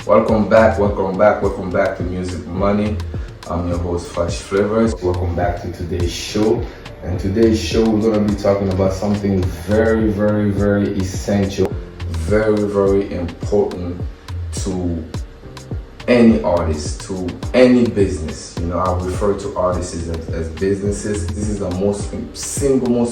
welcome back to Music Money. I'm your host, Fresh Flavors. Welcome back to today's show. And today's show, we're going to be talking about something very, very, very essential, very, very important to any artist, to any business. I refer to artists as businesses. This is the most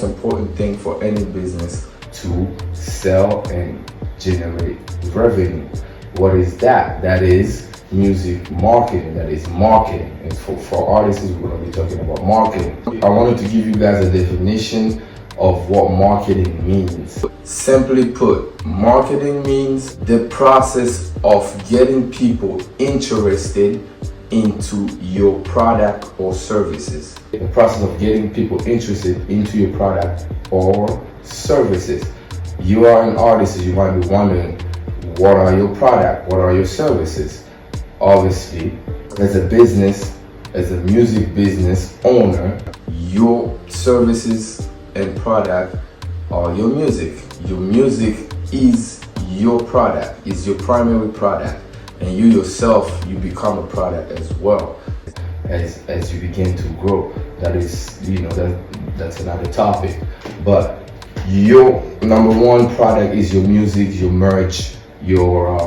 important thing for any business: to sell and generate revenue. What is that? That is music marketing. That is marketing. And for artists, we're going to be talking about marketing. I wanted to give you guys a definition of what marketing means. Simply put, marketing means the process of getting people interested into your product or services. The process of getting people interested into your product or services. You are an artist, you might be wondering, what are your product? What are your services? Obviously, as a business, as a music business owner, your services and product are your music. Your music is your product, is your primary product, and you yourself, you become a product as well as you begin to grow. That is, that's another topic. But your number one product is your music, your merch, your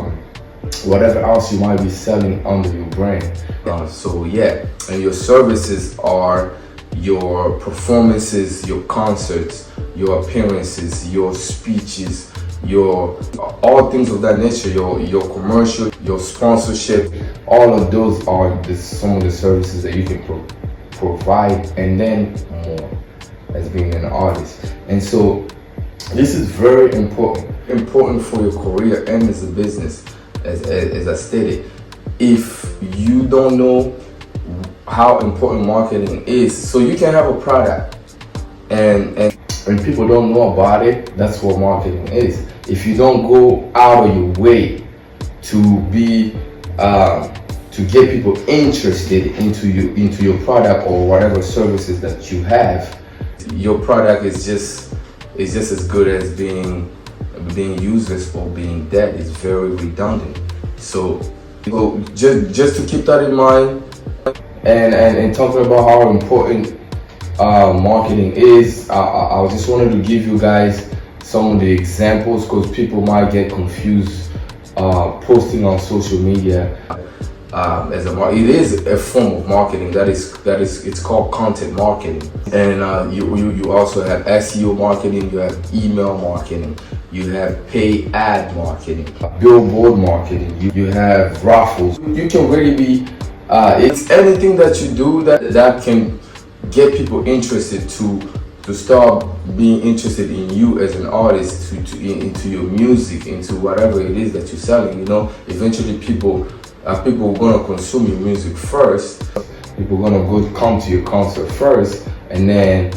whatever else you might be selling under your brand. And your services are your performances, your concerts, your appearances, your speeches, your all things of that nature, your commercial, your sponsorship. All of those are some of the services that you can provide, and then more as being an artist. And so this is very important for your career and as a business. As I stated, if you don't know how important marketing is, so you can have a product and people don't know about it, that's what marketing is. If you don't go out of your way to be to get people interested into your product or whatever services that you have, your product is just as good as being useless or being dead. Is very redundant. So just to keep that in mind, and talking about how important marketing is, I just wanted to give you guys some of the examples, because people might get confused posting on social media. It is a form of marketing. It's called content marketing. And you also have SEO marketing, you have email marketing, you have paid ad marketing, billboard marketing, you have raffles. You can really be it's anything that you do that can get people interested to start being interested in you as an artist, into your music, into whatever it is that you're selling. Eventually people are going to consume your music first. People are going to come to your concert first, and then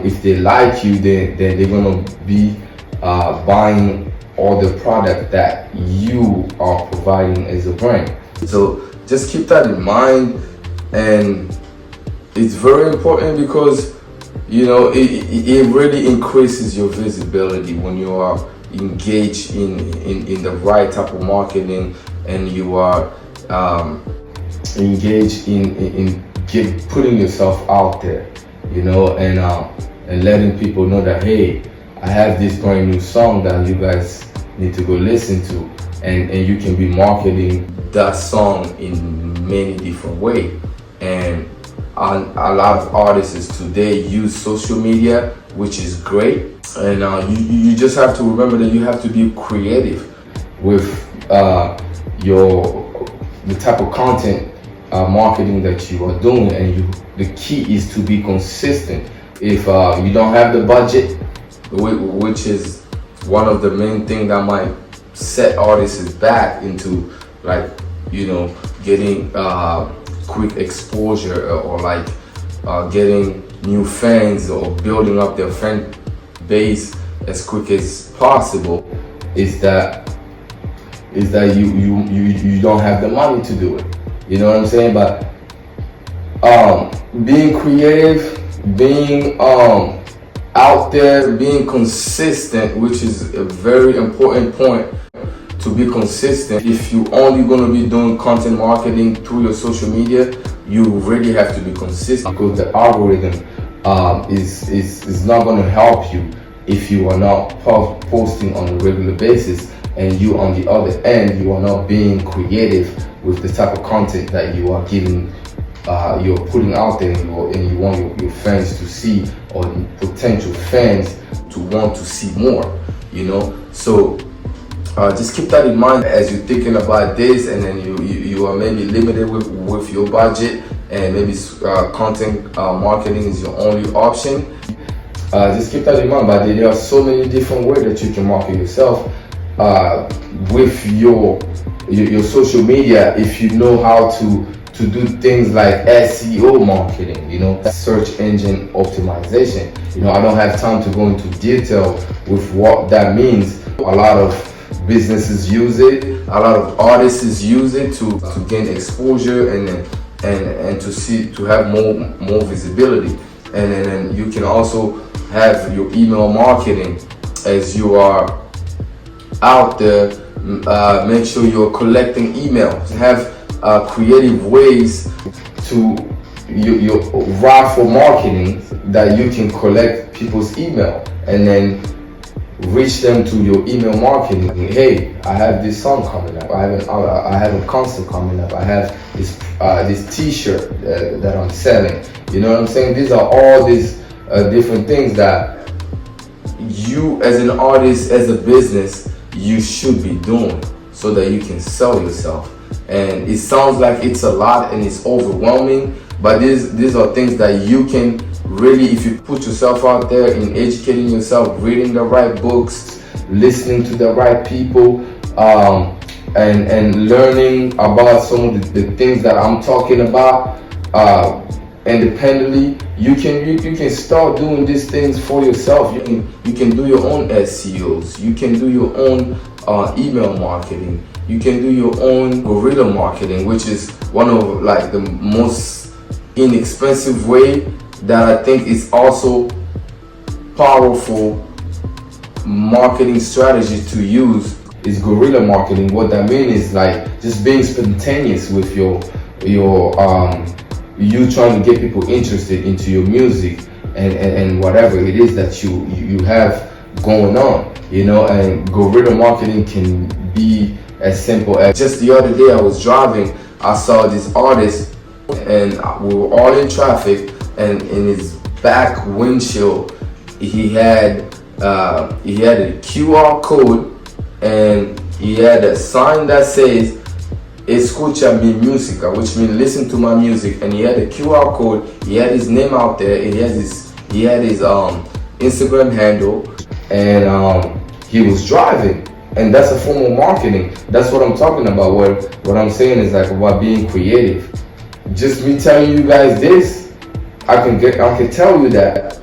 if they like you, then they're going to be buying all the product that you are providing as a brand. So just keep that in mind, and it's very important because it really increases your visibility when you are engaged in the right type of marketing, and you are engaged in putting yourself out there, and letting people know that, hey, I have this brand new song that you guys need to go listen to, and you can be marketing that song in many different ways. And a lot of artists today use social media, which is great, and you just have to remember that you have to be creative with the type of content marketing that you are doing, and the key is to be consistent. If you don't have the budget, which is one of the main things that might set artists back into getting quick exposure, or getting new fans, or building up their fan base as quick as possible, is that you don't have the money to do it. You know what I'm saying? But being creative, being out there, being consistent, which is a very important point to to be consistent. If you only going to be doing content marketing through your social media, you really have to be consistent, because the algorithm is not going to help you if you are not posting on a regular basis, and you on the other end, you are not being creative with the type of content that you are giving, you're putting out there, and you want your fans to see, or potential fans to want to see more, you know. So just keep that in mind as you're thinking about this, and then you are maybe limited with your budget, and maybe content marketing is your only option. Just keep that in mind. But there are so many different ways that you can market yourself with your social media, if you know how to do things like SEO marketing, you know, search engine optimization. You know, I don't have time to go into detail with what that means. A lot of businesses use it, a lot of artists use it to gain exposure and to have more visibility. And then you can also have your email marketing as you are out there. Make sure you're collecting emails. Have creative ways to your raffle marketing, that you can collect people's email and then reach them to your email marketing. Hey, I have this song coming up. I have a concert coming up. I have this T-shirt that I'm selling. You know what I'm saying? These are all these different things that you, as an artist, as a business, you should be doing, so that you can sell yourself. And it sounds like it's a lot and it's overwhelming, but these are things that you can really, if you put yourself out there in educating yourself, reading the right books, listening to the right people, and learning about some of the things that I'm talking about independently, you can start doing these things for yourself. You can do your own SEOs, you can do your own email marketing, you can do your own guerrilla marketing, which is one of like the most inexpensive way that I think is also powerful marketing strategy to use, is guerrilla marketing. What that means is like just being spontaneous with your you trying to get people interested into your music and whatever it is that you have going on, you know. And guerrilla marketing can be as simple as, just the other day I was driving, I saw this artist, and we were all in traffic, and in his back windshield he had a QR code, and he had a sign that says "Escucha mi música," which means listen to my music. And he had a QR code, he had his name out there, and he had his Instagram handle, and he was driving. And that's a form of marketing. That's what I'm talking about. What I'm saying is like about being creative. Just me telling you guys this, I can tell you that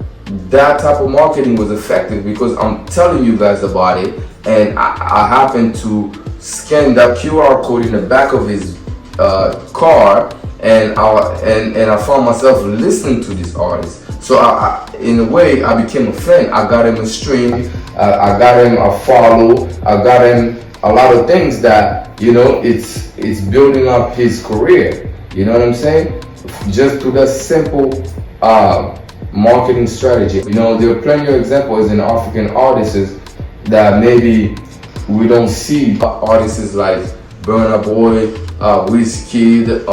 type of marketing was effective, because I'm telling you guys about it, and I happened to scan that QR code in the back of his car, and I found myself listening to this artist. So in a way, I became a fan. I got him a stream, I got him a follow, I got him a lot of things that, you know, it's building up his career. You know what I'm saying? Just through that simple marketing strategy. You know, there are plenty of examples in African artists that maybe we don't see. Artists like Burna Boy, Wizkid,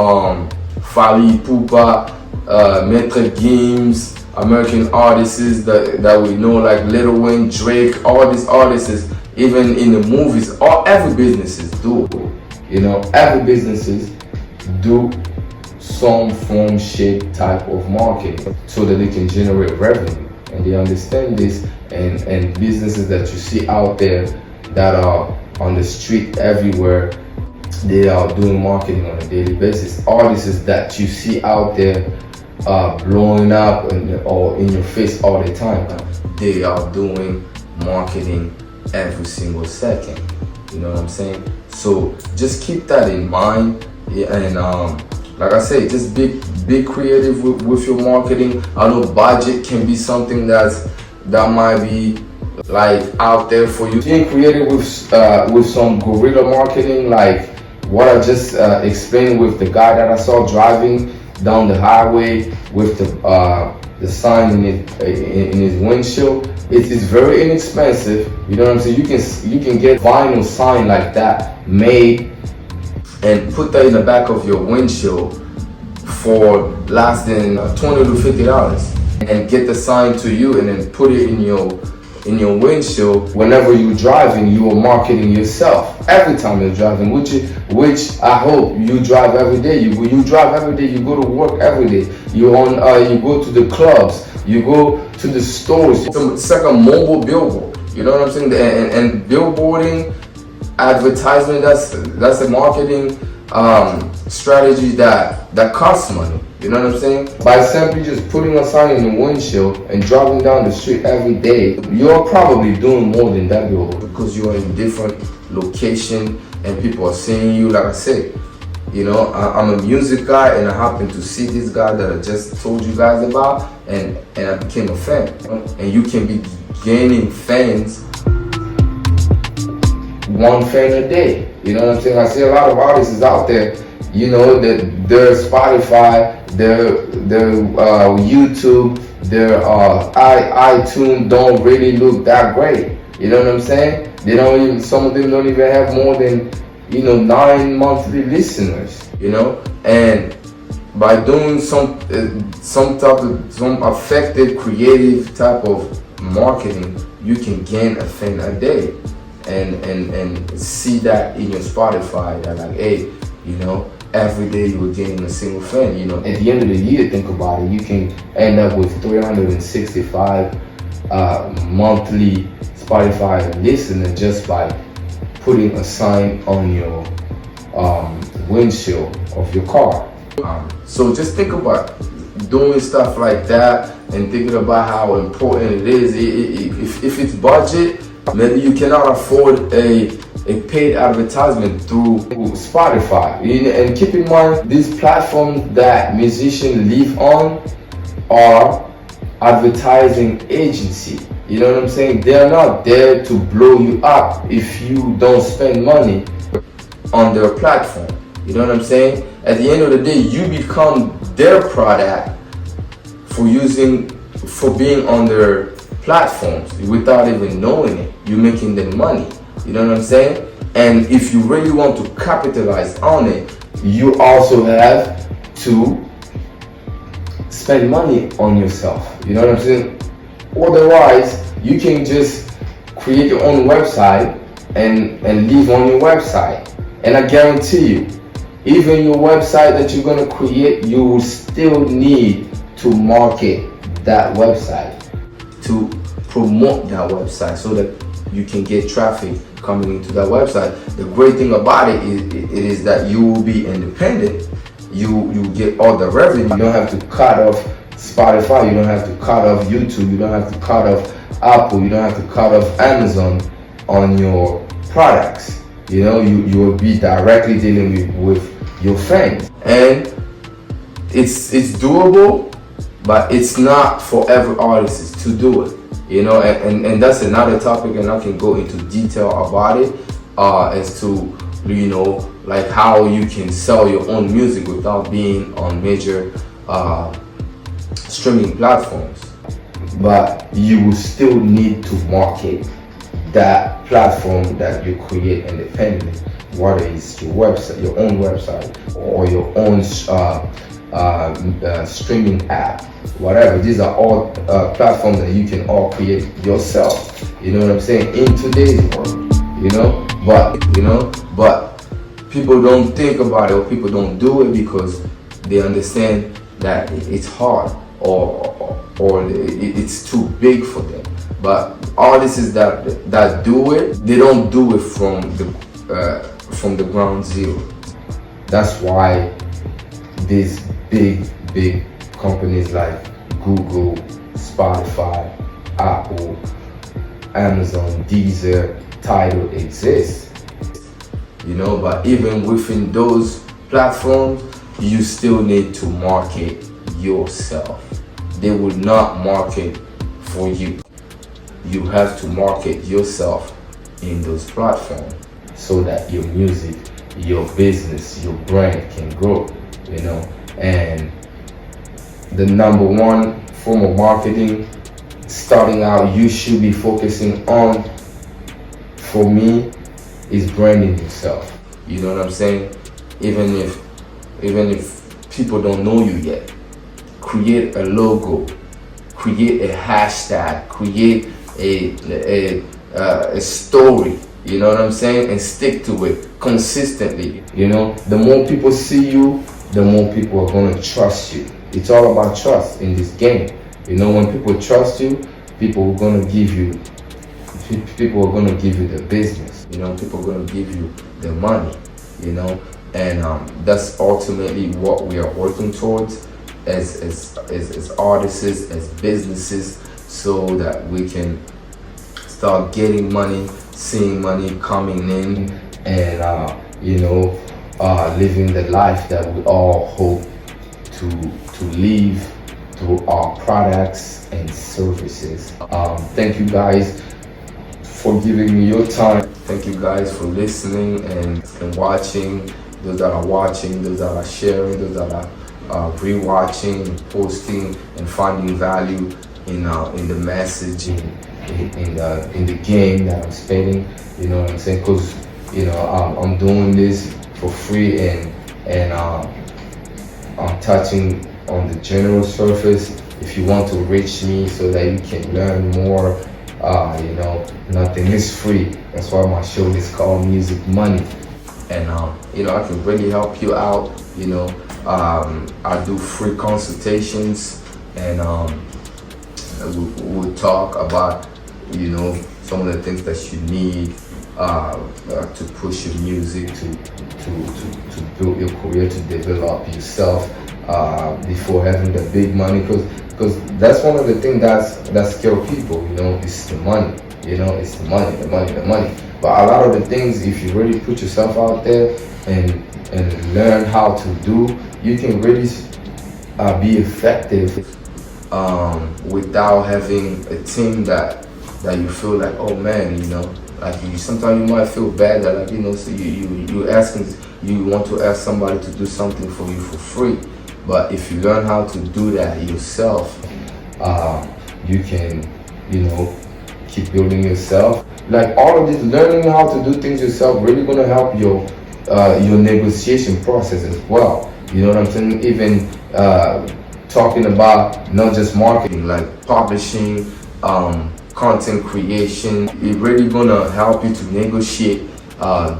Fally Ipupa, Maître Gims, American artists that we know like Lil Wayne, Drake, all these artists, even in the movies, every businesses do. You know, every businesses do some form, shape, type of marketing, so that they can generate revenue. And they understand this, and businesses that you see out there that are on the street everywhere, they are doing marketing on a daily basis. Artists that you see out there blowing up or in your face all the time, they are doing marketing every single second. You know what I'm saying? So just keep that in mind. Yeah, and like I say, just be creative with your marketing. I know budget can be something that might be like out there for you. Being creative with some guerrilla marketing, like what I just explained with the guy that I saw driving down the highway with the sign in his windshield. It is very inexpensive. You know what I'm saying? You can get vinyl sign like that made and put that in the back of your windshield for less than $20 to $50, and get the sign to you and then put it in your windshield. Whenever you're driving, you are marketing yourself every time you're driving, which I hope you drive every day. You drive every day. You go to work every day. You go to the clubs. You go to the stores. It's like a mobile billboard. You know what I'm saying? And billboarding, advertisement. That's a marketing strategy that costs money. You know what I'm saying? By simply just putting a sign in the windshield and driving down the street every day, you're probably doing more than that billboard, because you are in different location and people are seeing you. Like I said, you know, I'm a music guy, and I happen to see this guy that I just told you guys about, and I became a fan. And you can be gaining fans, one fan a day. You know what I'm saying? I see a lot of artists out there, you know, that their Spotify, their YouTube, their iTunes don't really look that great. You know what I'm saying? Some of them don't even have more than, 9 monthly listeners. You know, and by doing some effective, creative type of marketing, you can gain a fan a day, and see that in your Spotify. That like, hey, every day you're gaining a single fan. At the end of the year, think about it, you can end up with 365 monthly Spotify listeners just by putting a sign on your windshield of your car. So just think about doing stuff like that, and thinking about how important it is. If it's budget, maybe you cannot afford a paid advertisement through Spotify. And keep in mind, these platforms that musicians live on are advertising agency. You know what I'm saying? They're not there to blow you up if you don't spend money on their platform. You know what I'm saying? At the end of the day, you become their product for being on their platforms without even knowing it. You're making them money. You know what I'm saying? And if you really want to capitalize on it, you also have to spend money on yourself. You know what I'm saying? Otherwise, you can just create your own website and live on your website. And I guarantee you, even your website that you're going to create, you will still need to market that website, to promote that website so that you can get traffic coming into that website. The great thing about it is that you will be independent. You get all the revenue. You don't have to cut off Spotify. You don't have to cut off YouTube. You don't have to cut off Apple. You don't have to cut off Amazon on your products. You will be directly dealing with your fans. And it's doable, but it's not for every artist to do it. And that's another topic, and I can go into detail about it as to like how you can sell your own music without being on major streaming platforms. But you will still need to market that platform that you create independently, whether it's your website, your own website, or your own streaming app, whatever. These are all platforms that you can all create yourself. You know what I'm saying? In today's world, but people don't think about it, or people don't do it because they understand that it's hard or it's too big for them. But artists that do it, they don't do it from the ground zero. That's why these big companies like Google, Spotify, Apple, Amazon, Deezer, Tidal exist. But even within those platforms, you still need to market yourself. They will not market for you. you have to market yourself in those platforms so that your music, your business, your brand can grow, you know. And the number one form of marketing starting out you should be focusing on, for me, is branding yourself. You know what I'm saying? Even if people don't know you yet, create a logo, create a hashtag, create a story. You know what I'm saying? And stick to it consistently. You know, the more people see you, the more people are gonna trust you. It's all about trust in this game. You know, when people trust you, people are gonna give you the business. You know, people are gonna give you the money. You know, and that's ultimately what we are working towards as artists, as businesses, so that we can start getting money, seeing money coming in, and you know, living the life that we all hope to live through our products and services. Thank you guys for giving me your time. Thank you guys for listening and watching. Those that are watching, those that are sharing, those that are rewatching, and posting, and finding value in the message, in the game that I'm spending. You know what I'm saying? Because you know I'm doing this for free, and I'm touching on the general surface. If you want to reach me so that you can learn more, you know, nothing is free. That's why my show is called Music Money. And you know, I can really help you out. You know, I do free consultations, and we'll talk about, you know, some of the things that you need to push your music, to build your career, to develop yourself before having the big money. Because that's one of the things that scare people. You know, it's the money. You know, it's the money, the money, the money. But a lot of the things, if you really put yourself out there and learn how to do, you can really be effective without having a team that you feel like, oh man, you know, like sometimes you might feel bad that, like, you know, so you want to ask somebody to do something for you for free. But if you learn how to do that yourself, you can, you know, keep building yourself. Like all of this, learning how to do things yourself really gonna help your negotiation process as well. You know what I'm saying? Even talking about not just marketing, like publishing, content creation. It really gonna help you to negotiate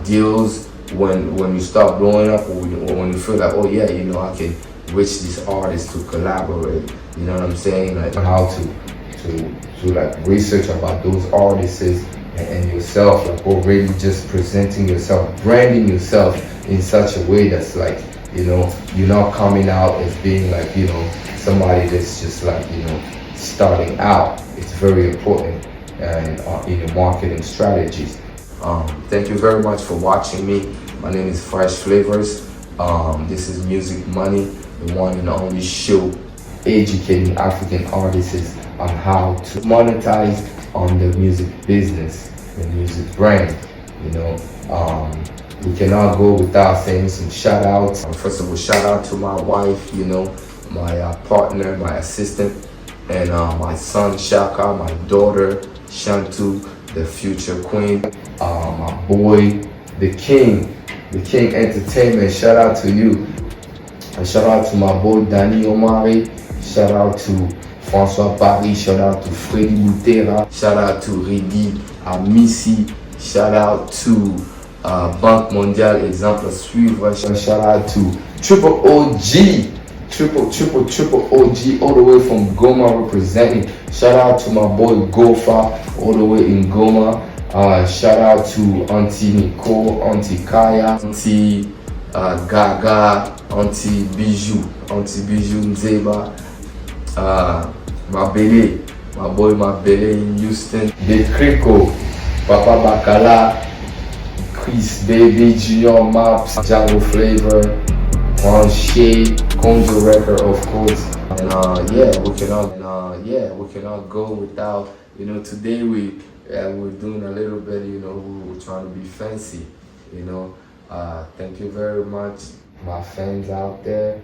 deals when you start blowing up, or when you feel like, oh yeah, you know, I can reach this artist to collaborate. You know what I'm saying? Like how to like research about those artists and yourself, like already just presenting yourself, branding yourself in such a way that's like, you know, you're not coming out as being like, you know, somebody that's just like, you know, starting out. It's very important in your marketing strategies. Thank you very much for watching me. My name is Fresh Flavors. This is Music Money, the one and only show educating African artists on how to monetize on the music business, the music brand. You know, we cannot go without saying some shout outs. First of all, shout out to my wife, you know, my partner, my assistant, and my son Shaka, my daughter Shantu, the future queen, my boy, the King Entertainment. Shout out to you. And shout out to my boy Danny Omari. Shout out to François Paris. Shout out to Freddy Butera. Shout out to Redi Amissi. Shout out to Banque Mondiale, exemple à suivre. Shout out to Triple OG. Triple OG, all the way from Goma representing. Shout out to my boy Gofa, all the way in Goma. Shout out to Auntie Nicole, Auntie Kaya, Auntie Gaga, Auntie Bijou Nzeba, Mabele, my boy Mabele in Houston, De Crico, Papa Bacala, Chris Baby, Junior Maps, Django Flavor, Ranché, Conjo Record, of course. And we cannot go without You know, today we're doing a little bit, you know, we're trying to be fancy, you know. Thank you very much, my fans out there.